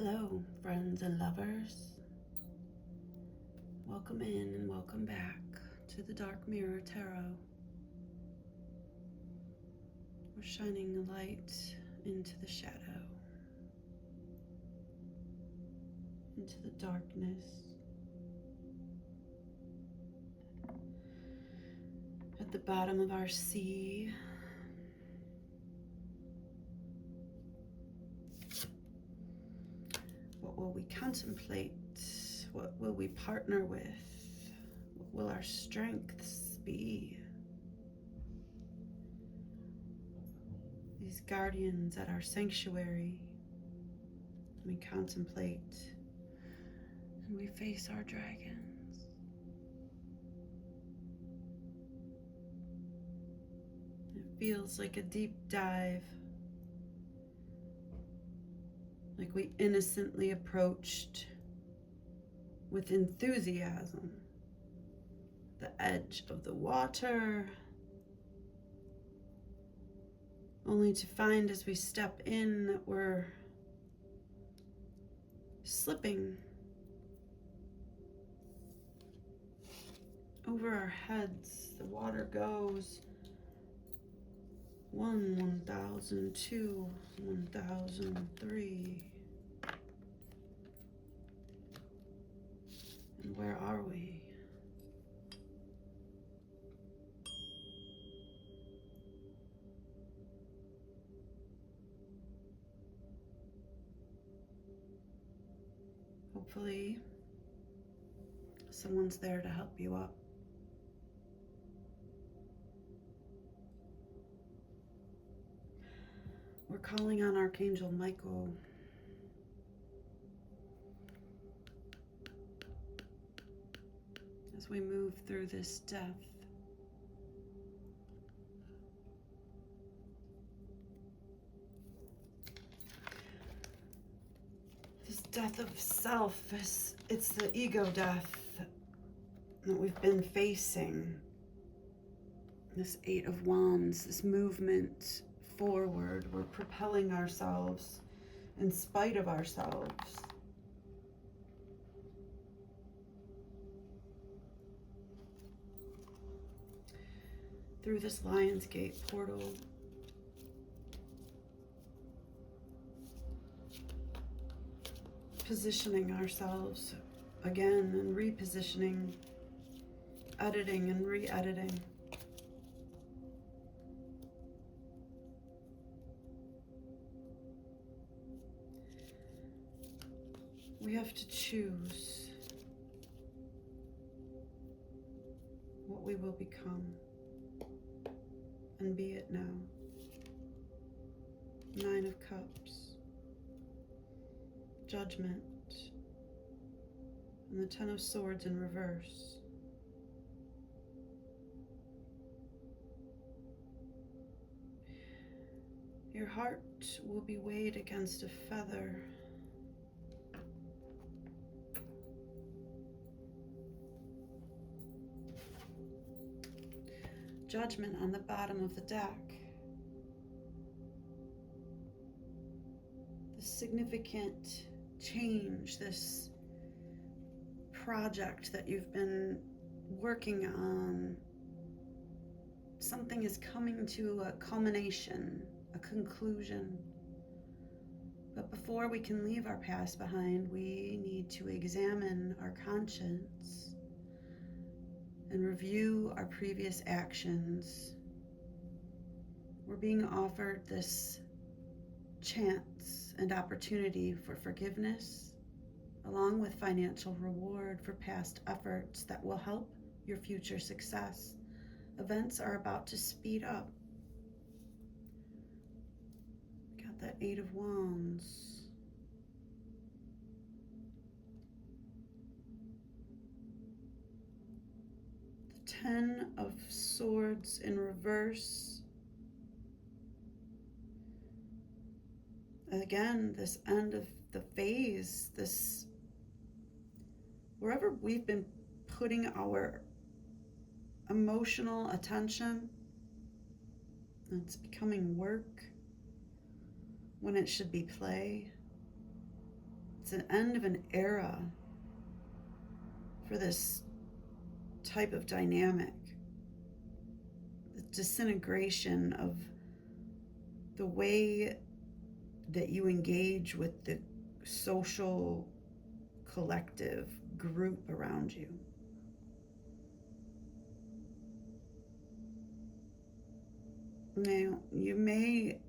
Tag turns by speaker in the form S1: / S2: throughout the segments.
S1: Hello, friends and lovers. Welcome in and welcome back to the Dark Mirror Tarot. We're shining a light into the shadow, into the darkness. At the bottom of our sea, what will we contemplate? What will we partner with? What will our strengths be? These guardians at our sanctuary. We contemplate and we face our dragons. It feels like a deep dive, like we innocently approached with enthusiasm the edge of the water, only to find as we step in that we're slipping over our heads. The water goes 1,000, 2, 1,003. And where are we? Hopefully, someone's there to help you up. We're calling on Archangel Michael. As we move through this death. This death of self, it's the ego death that we've been facing. This Eight of Wands, this movement forward. We're propelling ourselves in spite of ourselves. Through this Lionsgate portal. Positioning ourselves again and repositioning, editing and re-editing. We have to choose what we will become, and be it now. Nine of Cups, Judgment, and the Ten of Swords in reverse. Your heart will be weighed against a feather. Judgment on the bottom of the deck. The significant change, this project that you've been working on, something is coming to a culmination, a conclusion. But before we can leave our past behind, we need to examine our conscience and review our previous actions. We're being offered this chance and opportunity for forgiveness, along with financial reward for past efforts that will help your future success. Events are about to speed up. Got that Eight of Wands. The Ten of Swords in reverse. Again, this end of the phase, this wherever we've been putting our emotional attention, it's becoming work when it should be play. It's an end of an era for this type of dynamic. The disintegration of the way that you engage with the social collective group around you. Now, you may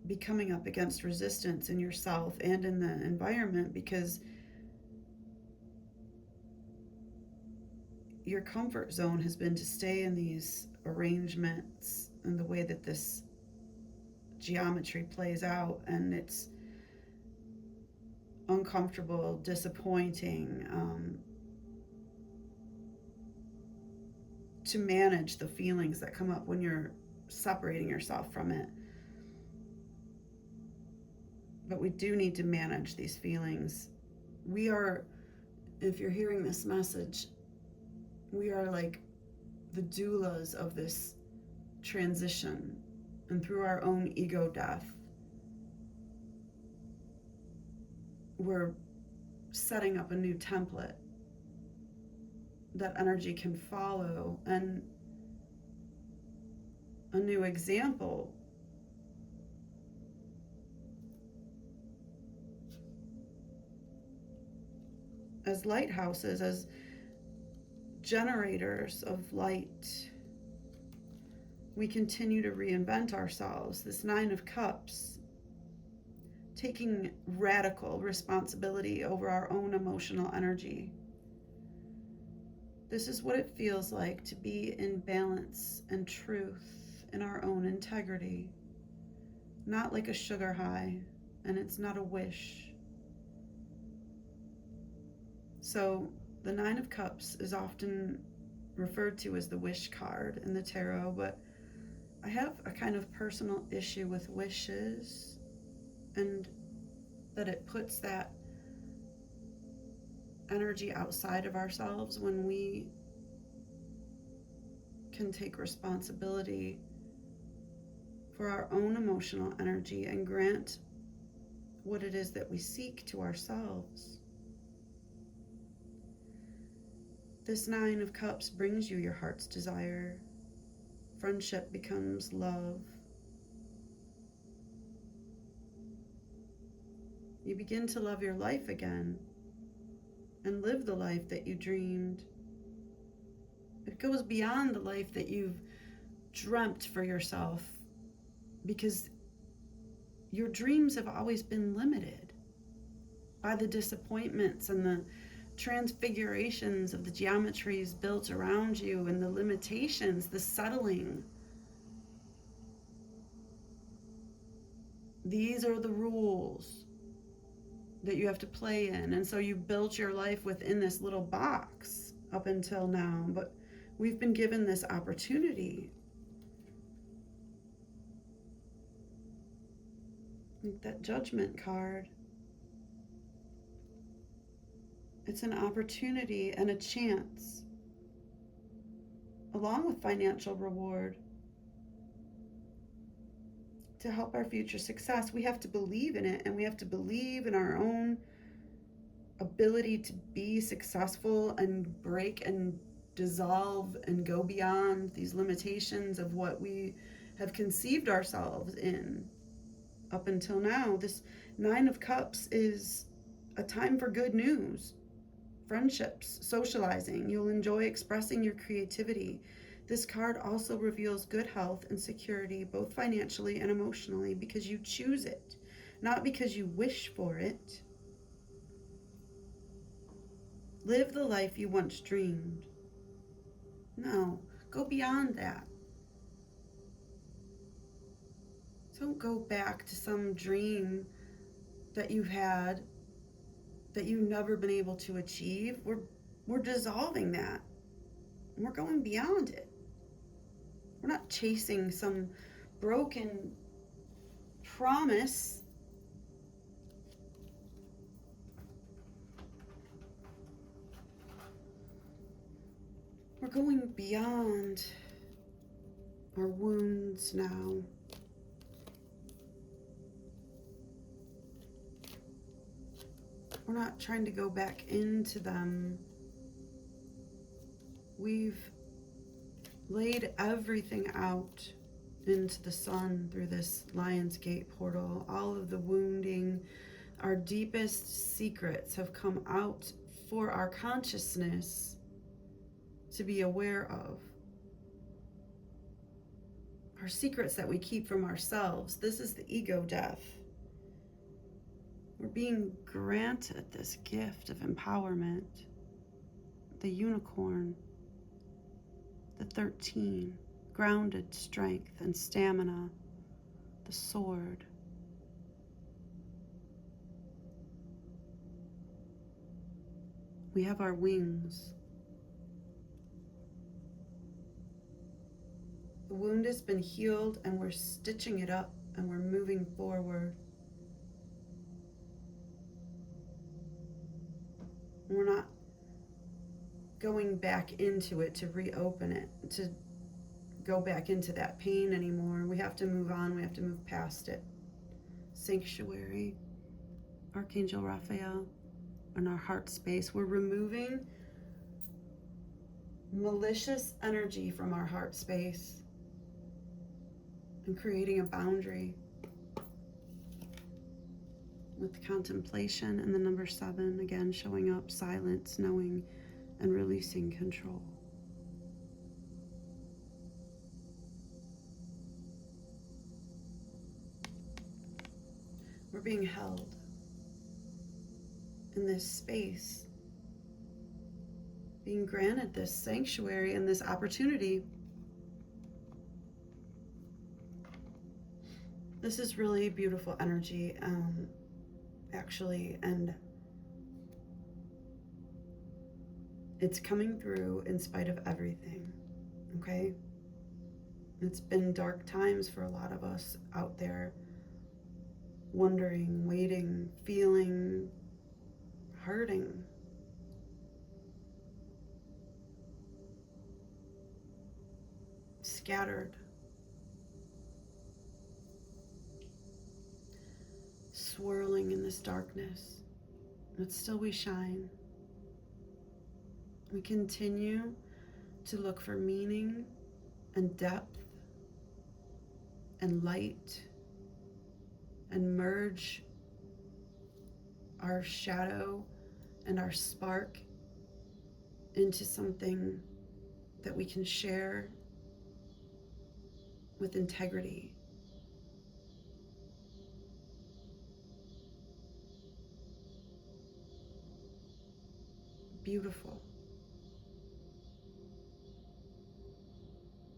S1: be coming up against resistance in yourself and in the environment because your comfort zone has been to stay in these arrangements and the way that this geometry plays out, and it's uncomfortable, disappointing, to manage the feelings that come up when you're separating yourself from it. But we do need to manage these feelings. We are, if you're hearing this message, we are like the doulas of this transition, and through our own ego death, we're setting up a new template that energy can follow, and a new example as lighthouses, as generators of light. We continue to reinvent ourselves. This Nine of Cups, taking radical responsibility over our own emotional energy. This is what it feels like to be in balance and truth in our own integrity. Not like a sugar high, and it's not a wish. So the Nine of Cups is often referred to as the wish card in the tarot, but I have a kind of personal issue with wishes, and that it puts that energy outside of ourselves when we can take responsibility for our own emotional energy and grant what it is that we seek to ourselves. This Nine of Cups brings you your heart's desire. Friendship becomes love. You begin to love your life again and live the life that you dreamed. It goes beyond the life that you've dreamt for yourself, because your dreams have always been limited by the disappointments and the transfigurations of the geometries built around you, and the limitations, the settling. These are the rules that you have to play in, and so you built your life within this little box up until now. But we've been given this opportunity. Like that Judgment card. It's an opportunity and a chance, along with financial reward, to help our future success. We have to believe in it, and we have to believe in our own ability to be successful and break and dissolve and go beyond these limitations of what we have conceived ourselves in up until now. This Nine of Cups is a time for good news. Friendships, socializing. You'll enjoy expressing your creativity. This card also reveals good health and security, both financially and emotionally, because you choose it, not because you wish for it. Live the life you once dreamed. No, go beyond that. Don't go back to some dream that you've had that you've never been able to achieve. We're dissolving that. We're going beyond it. We're not chasing some broken promise. We're going beyond our wounds now. We're not trying to go back into them. We've laid everything out into the sun through this Lion's Gate portal. All of the wounding, our deepest secrets have come out for our consciousness to be aware of. Our secrets that we keep from ourselves. This is the ego death. We're being granted this gift of empowerment. The unicorn, the 13, grounded strength and stamina, the sword. We have our wings. The wound has been healed and we're stitching it up and we're moving forward. We're not going back into it to reopen it, to go back into that pain anymore. We have to move on. We have to move past it. Sanctuary, Archangel Raphael, in our heart space. We're removing malicious energy from our heart space and creating a boundary with contemplation and the number 7, again, showing up, silence, knowing, and releasing control. We're being held in this space, being granted this sanctuary and this opportunity. This is really beautiful energy, actually, and it's coming through in spite of everything, okay? It's been dark times for a lot of us out there, wondering, waiting, feeling, hurting. Scattered. Swirling in this darkness, but still we shine. We continue to look for meaning and depth and light and merge our shadow and our spark into something that we can share with integrity. Beautiful.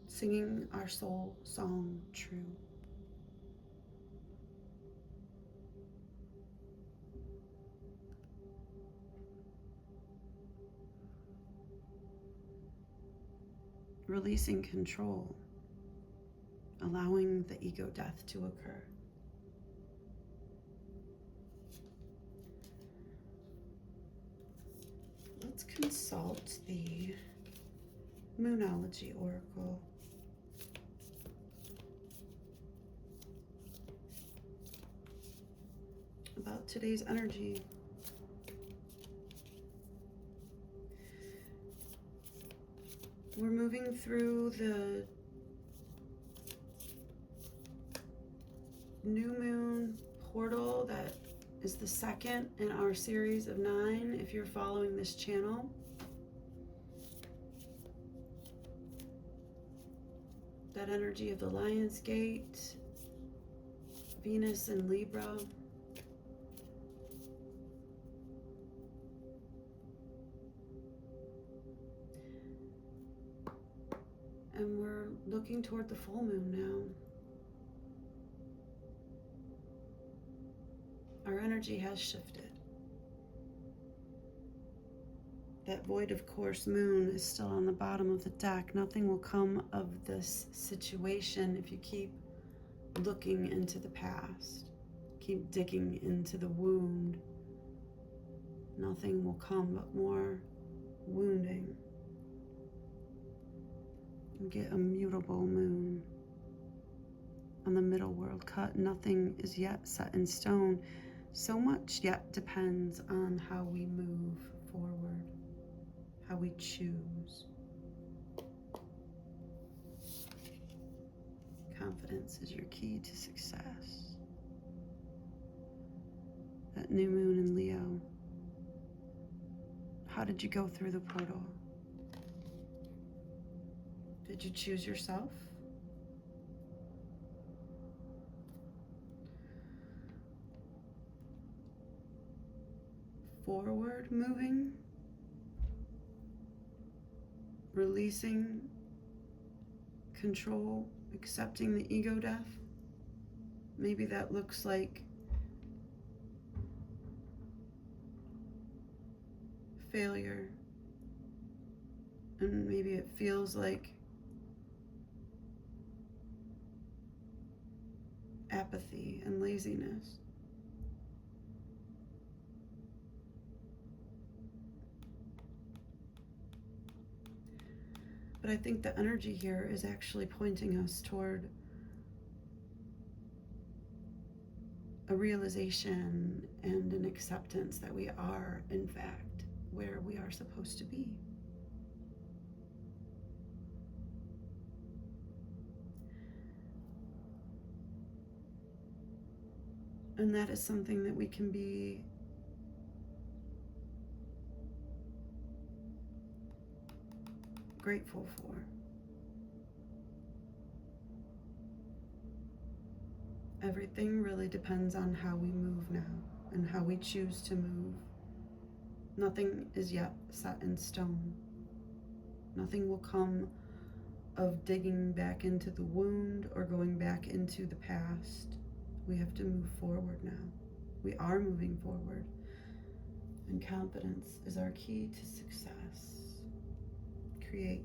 S1: Singing our soul song true. Releasing control, allowing the ego death to occur. Let's consult the Moonology Oracle. About today's energy. We're moving through the new moon portal that is the second in our series of 9 if you're following this channel. That energy of the Lion's Gate, Venus and Libra. And we're looking toward the full moon now. Our energy has shifted. That void of course moon is still on the bottom of the deck. Nothing will come of this situation if you keep looking into the past. Keep digging into the wound. Nothing will come but more wounding. You get a mutable moon on the middle world cut. Nothing is yet set in stone. So much yet depends on how we move forward, how we choose. Confidence is your key to success. That new moon in Leo. How did you go through the portal? Did you choose yourself? Forward moving, releasing control, accepting the ego death. Maybe that looks like failure, and maybe it feels like apathy and laziness. But I think the energy here is actually pointing us toward a realization and an acceptance that we are, in fact, where we are supposed to be. And that is something that we can be grateful for. Everything really depends on how we move now and how we choose to move. Nothing is yet set in stone. Nothing will come of digging back into the wound or going back into the past. We have to move forward now. We are moving forward. And confidence is our key to success. Create.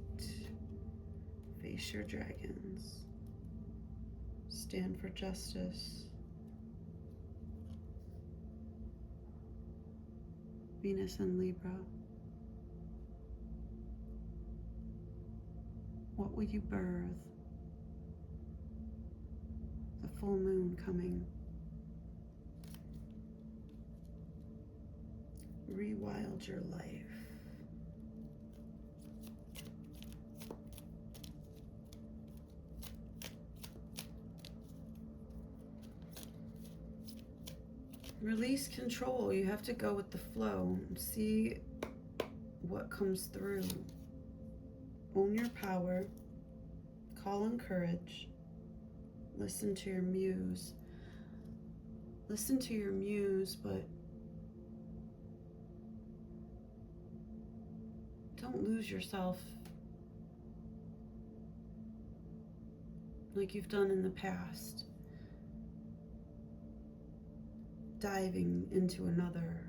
S1: Face your dragons. Stand for justice. Venus and Libra. What will you birth? The full moon coming. Rewild your life. Release control. You have to go with the flow and see what comes through. Own your power. Call on courage. Listen to your muse. Listen to your muse, but don't lose yourself like you've done in the past. Diving into another.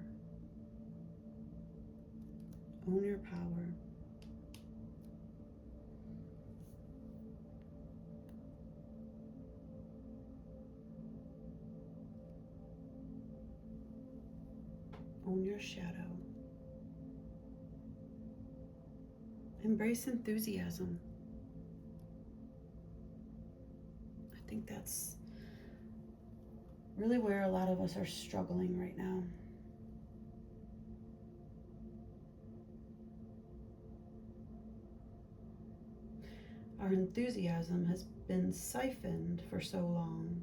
S1: Own your power. Own your shadow. Embrace enthusiasm. I think that's really where a lot of us are struggling right now. Our enthusiasm has been siphoned for so long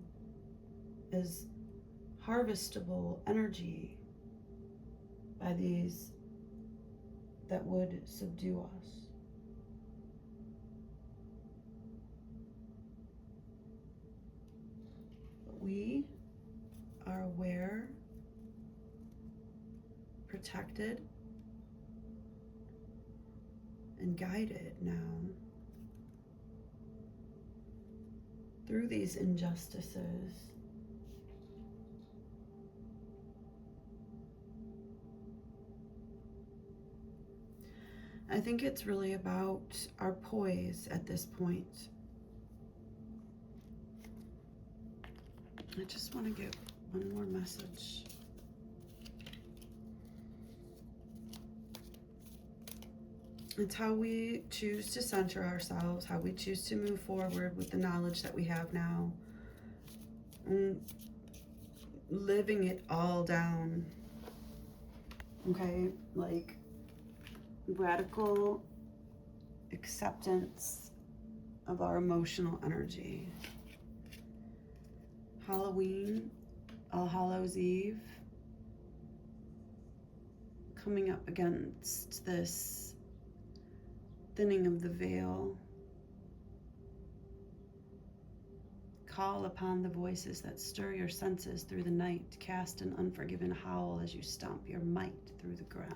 S1: as harvestable energy by these that would subdue us. But we are aware, protected, and guided now through these injustices. I think it's really about our poise at this point. I just want to get one more message. It's how we choose to center ourselves, how we choose to move forward with the knowledge that we have now. And living it all down. Okay, like radical acceptance of our emotional energy. Halloween, All Hallows Eve, coming up against this thinning of the veil. Call upon the voices that stir your senses through the night. Cast an unforgiven howl as you stomp your might through the ground.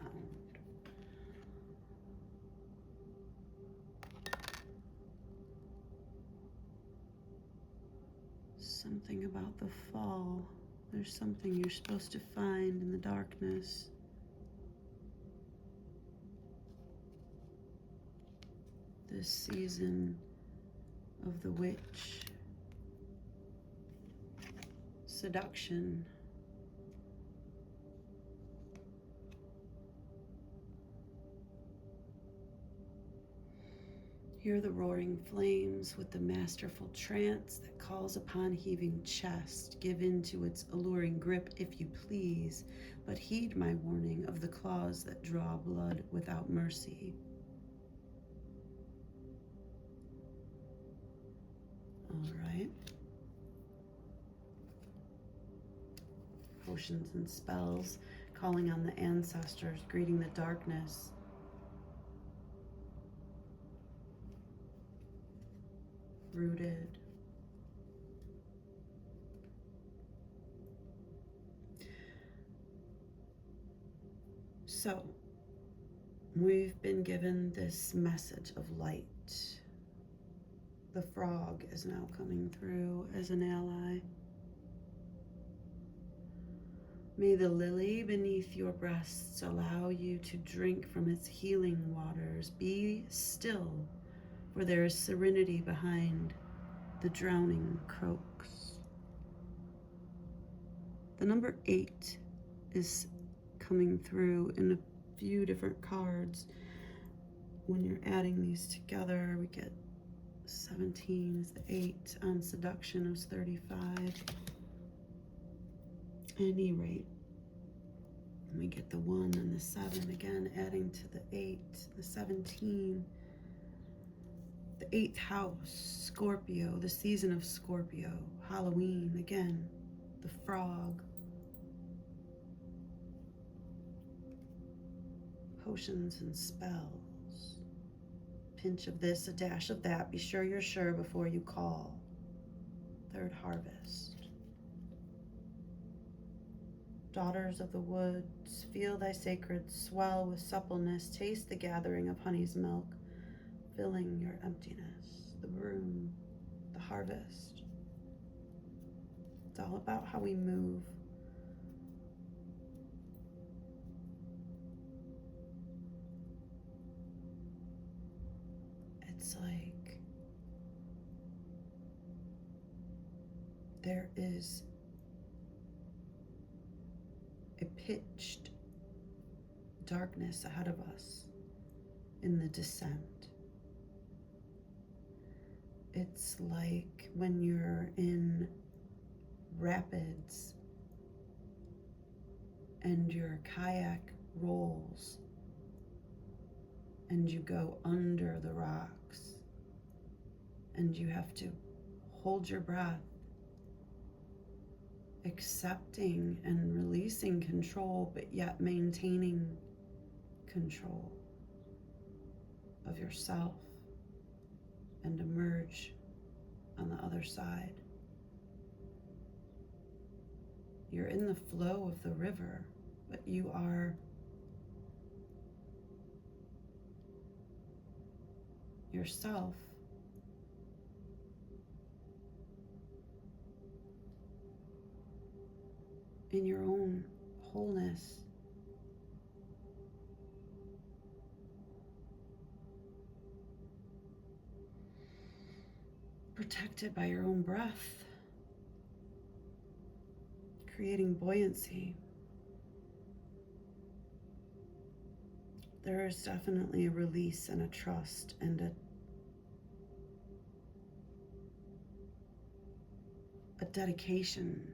S1: Something about the fall. There's something you're supposed to find in the darkness. This season of the witch. Seduction. Hear the roaring flames with the masterful trance that calls upon heaving chest. Give in to its alluring grip if you please, but heed my warning of the claws that draw blood without mercy. All right. Potions and spells, calling on the ancestors, greeting the darkness. Rooted. So, we've been given this message of light. The frog is now coming through as an ally. May the lily beneath your breasts allow you to drink from its healing waters. Be still, for there is serenity behind the drowning croaks. The number 8 is coming through in a few different cards. When you're adding these together, we get 17 is the 8, on seduction is 35. At any rate, we get the 1 and the 7 again, adding to the 8, the 17, the 8th house, Scorpio, the season of Scorpio, Halloween, again, the frog, potions and spells, pinch of this, a dash of that, be sure you're sure before you call, 3rd harvest. Daughters of the woods, feel thy sacred swell with suppleness, taste the gathering of honey's milk, filling your emptiness, the broom, the harvest. It's all about how we move. It's like there is a pitched darkness ahead of us in the descent. It's like when you're in rapids and your kayak rolls and you go under the rocks and you have to hold your breath, accepting and releasing control, but yet maintaining control of yourself, and emerge on the other side. You're in the flow of the river, but you are yourself. In your own wholeness. Protected by your own breath, creating buoyancy. There is definitely a release and a trust and a dedication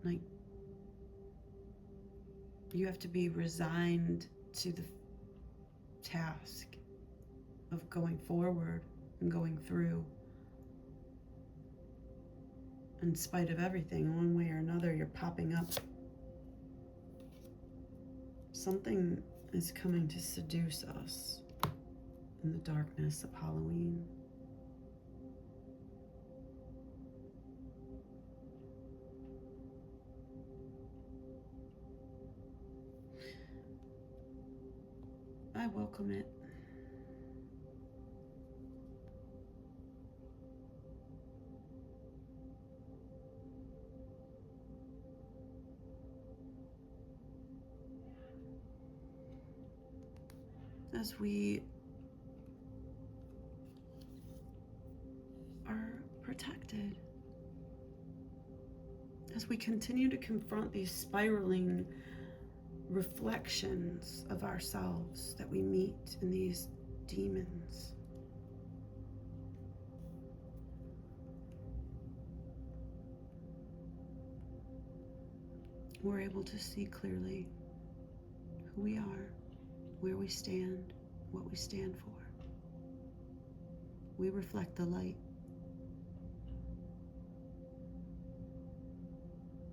S1: Like, you have to be resigned to the task of going forward and going through. In spite of everything, one way or another, you're popping up. Something is coming to seduce us in the darkness of Halloween. I welcome it. As we are protected, as we continue to confront these spiraling reflections of ourselves that we meet in these demons, we're able to see clearly who we are, where we stand, what we stand for. We reflect the light,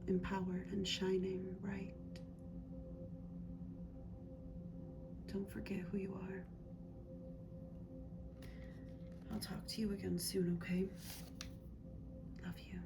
S1: empowered and shining bright. Don't forget who you are. I'll talk to you again soon, okay? Love you.